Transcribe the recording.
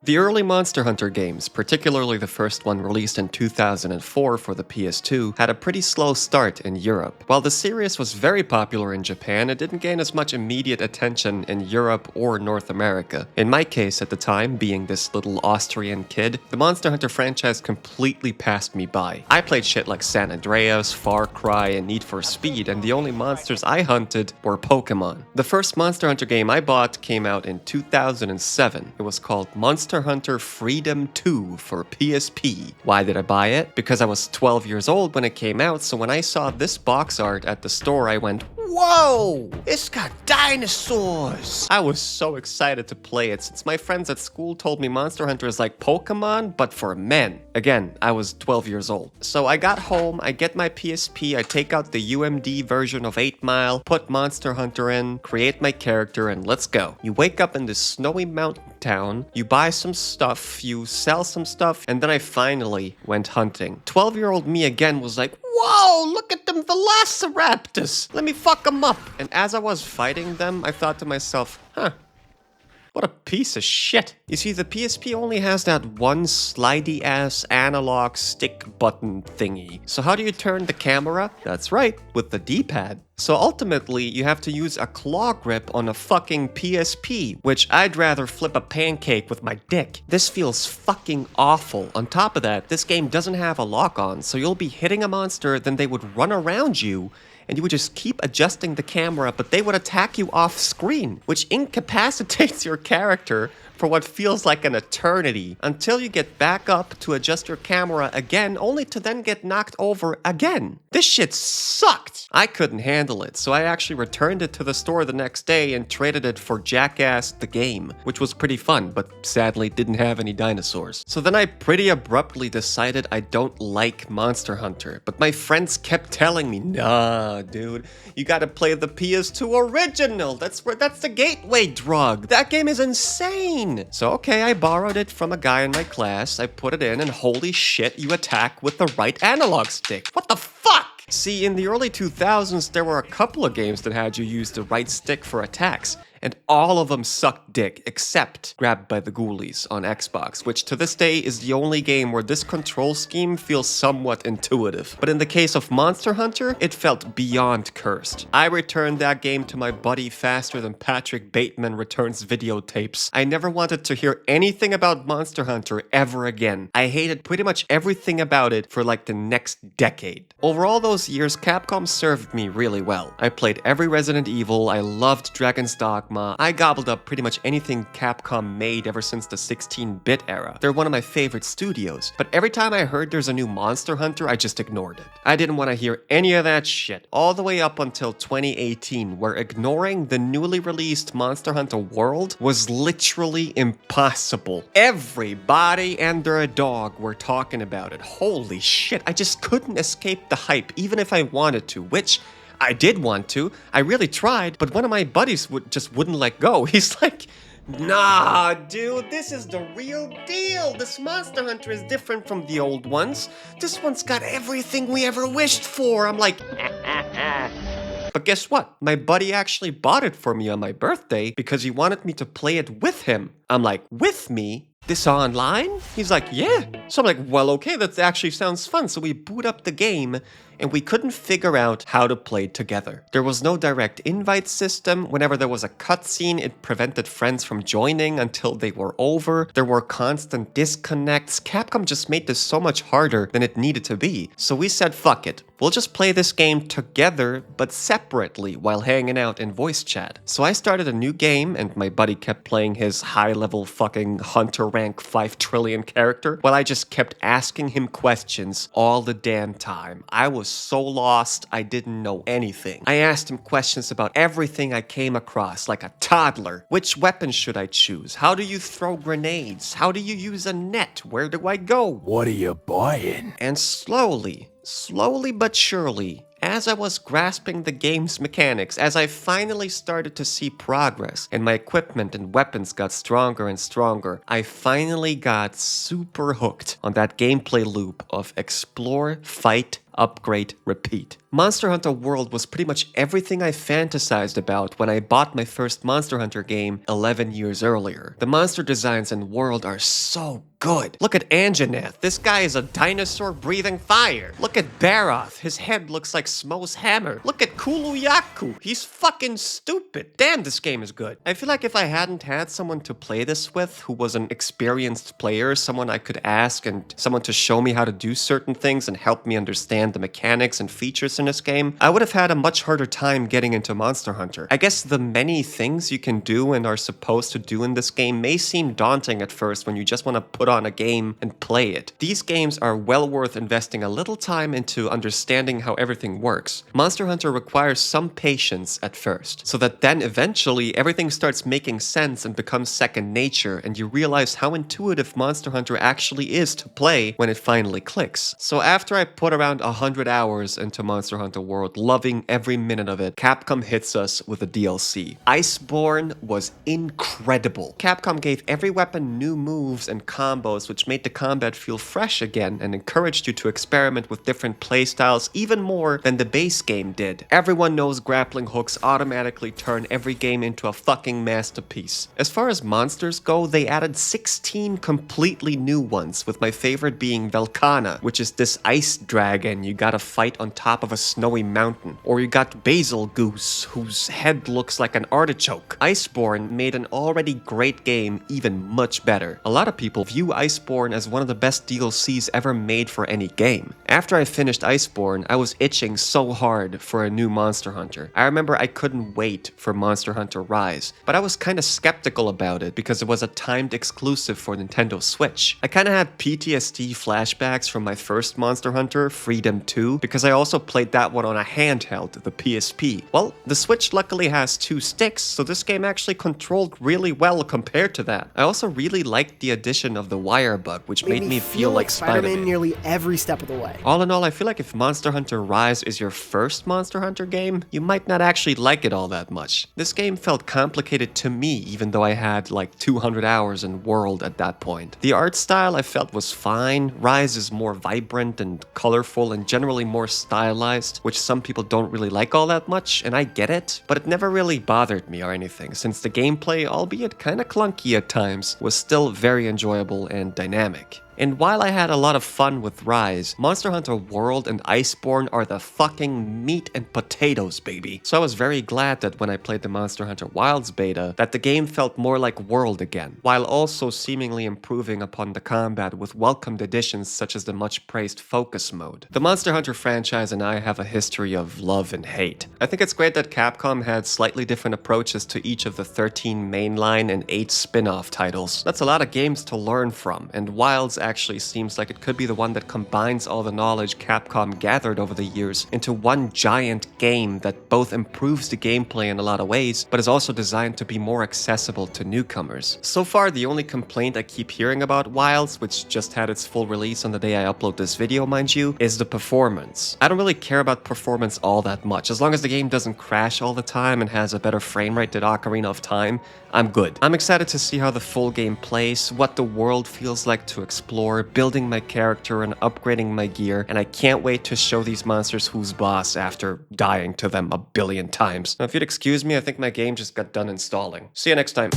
The early Monster Hunter games, particularly the first one released in 2004 for the PS2, had a pretty slow start in Europe. While the series was very popular in Japan, it didn't gain as much immediate attention in Europe or North America. In my case at the time, being this little Austrian kid, the Monster Hunter franchise completely passed me by. I played shit like San Andreas, Far Cry, and Need for Speed, and the only monsters I hunted were Pokemon. The first Monster Hunter game I bought came out in 2007. It was called Monster Hunter Freedom 2 for PSP. Why did I buy it? Because I was 12 years old when it came out, so when I saw this box art at the store, I went, whoa! It's got dinosaurs! I was so excited to play it since my friends at school told me Monster Hunter is like Pokemon, but for men. Again, I was 12 years old. So I got home, I get my PSP, I take out the UMD version of 8 Mile, put Monster Hunter in, create my character, and let's go. You wake up in this snowy mountain town, you buy some stuff, you sell some stuff, and then I finally went hunting. 12-year-old me again was like, whoa, look at them velociraptors! Let me fuck them up! And as I was fighting them, I thought to myself, what a piece of shit. You see, the PSP only has that one slidey-ass analog stick button thingy. So how do you turn the camera? That's right, with the D-pad. So ultimately, you have to use a claw grip on a fucking PSP, which I'd rather flip a pancake with my dick. This feels fucking awful. On top of that, this game doesn't have a lock-on, so you'll be hitting a monster, then they would run around you, and you would just keep adjusting the camera, but they would attack you off screen, which incapacitates your character for what feels like an eternity, until you get back up to adjust your camera again, only to then get knocked over again. This shit sucked! I couldn't handle it, so I actually returned it to the store the next day and traded it for Jackass the game, which was pretty fun, but sadly didn't have any dinosaurs. So then I pretty abruptly decided I don't like Monster Hunter, but my friends kept telling me, nah, dude, you gotta play the PS2 original, that's the gateway drug. That game is insane! So okay, I borrowed it from a guy in my class, I put it in, and holy shit, you attack with the right analog stick. What the fuck? See, in the early 2000s, there were a couple of games that had you use the right stick for attacks, and all of them sucked dick, except Grabbed by the Ghoulies on Xbox, which to this day is the only game where this control scheme feels somewhat intuitive. But in the case of Monster Hunter, it felt beyond cursed. I returned that game to my buddy faster than Patrick Bateman returns videotapes. I never wanted to hear anything about Monster Hunter ever again. I hated pretty much everything about it for like the next decade. Over all those years, Capcom served me really well. I played every Resident Evil, I loved Dragon's Dogma, I gobbled up pretty much anything Capcom made ever since the 16-bit era. They're one of my favorite studios, but every time I heard there's a new Monster Hunter, I just ignored it. I didn't want to hear any of that shit, all the way up until 2018, where ignoring the newly released Monster Hunter World was literally impossible. Everybody and their dog were talking about it. Holy shit, I just couldn't escape the hype, even if I wanted to, which I did want to. I really tried, but one of my buddies just wouldn't let go. He's like, nah, dude, this is the real deal. This Monster Hunter is different from the old ones. This one's got everything we ever wished for. I'm like, but guess what? My buddy actually bought it for me on my birthday because he wanted me to play it with him. I'm like, with me? This online? He's like, yeah. So I'm like, well, okay, that actually sounds fun. So we boot up the game, and we couldn't figure out how to play together. There was no direct invite system. Whenever there was a cutscene, it prevented friends from joining until they were over. There were constant disconnects. Capcom just made this so much harder than it needed to be. So we said, fuck it. We'll just play this game together, but separately while hanging out in voice chat. So I started a new game, and my buddy kept playing his high-level fucking Hunter rank 5 trillion character, while I just kept asking him questions all the damn time. I was so lost, I didn't know anything. I asked him questions about everything I came across, like a toddler. Which weapon should I choose? How do you throw grenades? How do you use a net? Where do I go? What are you buying? And slowly but surely, as I was grasping the game's mechanics, as I finally started to see progress, and my equipment and weapons got stronger and stronger, I finally got super hooked on that gameplay loop of explore, fight, upgrade, repeat. Monster Hunter World was pretty much everything I fantasized about when I bought my first Monster Hunter game 11 years earlier. The monster designs in World are so good. Look at Anjanath. This guy is a dinosaur breathing fire. Look at Baroth. His head looks like Smo's hammer. Look at Kuluyaku. He's fucking stupid. Damn, this game is good. I feel like if I hadn't had someone to play this with who was an experienced player, someone I could ask and someone to show me how to do certain things and help me understand the mechanics and features in this game, I would have had a much harder time getting into Monster Hunter. I guess the many things you can do and are supposed to do in this game may seem daunting at first when you just want to put on a game and play it. These games are well worth investing a little time into understanding how everything works. Monster Hunter requires some patience at first, so that then eventually everything starts making sense and becomes second nature, and you realize how intuitive Monster Hunter actually is to play when it finally clicks. So after I put around 100 hours into Monster Hunter World, loving every minute of it, Capcom hits us with a DLC. Iceborne was incredible. Capcom gave every weapon new moves and combos, which made the combat feel fresh again and encouraged you to experiment with different playstyles even more than the base game did. Everyone knows grappling hooks automatically turn every game into a fucking masterpiece. As far as monsters go, they added 16 completely new ones, with my favorite being Velkhana, which is this ice dragon you gotta fight on top of a snowy mountain. Or you got Basil Goose, whose head looks like an artichoke. Iceborne made an already great game even much better. A lot of people view Iceborne as one of the best DLCs ever made for any game. After I finished Iceborne, I was itching so hard for a new Monster Hunter. I remember I couldn't wait for Monster Hunter Rise, but I was kinda skeptical about it because it was a timed exclusive for Nintendo Switch. I kinda had PTSD flashbacks from my first Monster Hunter, Freedom 2, because I also played that one on a handheld, the PSP. Well, the Switch luckily has 2 sticks, so this game actually controlled really well compared to that. I also really liked the addition of the wire bug, which made me feel like Spider-Man nearly every step of the way. All in all, I feel like if Monster Hunter Rise is your first Monster Hunter game, you might not actually like it all that much. This game felt complicated to me, even though I had like 200 hours in World at that point. The art style I felt was fine. Rise is more vibrant and colorful and generally more stylized, which some people don't really like all that much, and I get it, but it never really bothered me or anything, since the gameplay, albeit kinda clunky at times, was still very enjoyable and dynamic. And while I had a lot of fun with Rise, Monster Hunter World and Iceborne are the fucking meat and potatoes, baby. So I was very glad that when I played the Monster Hunter Wilds beta, that the game felt more like World again, while also seemingly improving upon the combat with welcomed additions such as the much-praised Focus Mode. The Monster Hunter franchise and I have a history of love and hate. I think it's great that Capcom had slightly different approaches to each of the 13 mainline and 8 spin-off titles. That's a lot of games to learn from, and Wilds actually seems like it could be the one that combines all the knowledge Capcom gathered over the years into one giant game that both improves the gameplay in a lot of ways, but is also designed to be more accessible to newcomers. So far, the only complaint I keep hearing about Wilds, which just had its full release on the day I upload this video, mind you, is the performance. I don't really care about performance all that much. As long as the game doesn't crash all the time and has a better frame rate than Ocarina of Time, I'm good. I'm excited to see how the full game plays, what the world feels like to explore, building my character and upgrading my gear, and I can't wait to show these monsters who's boss after dying to them a billion times. Now, if you'd excuse me, I think my game just got done installing. See you next time.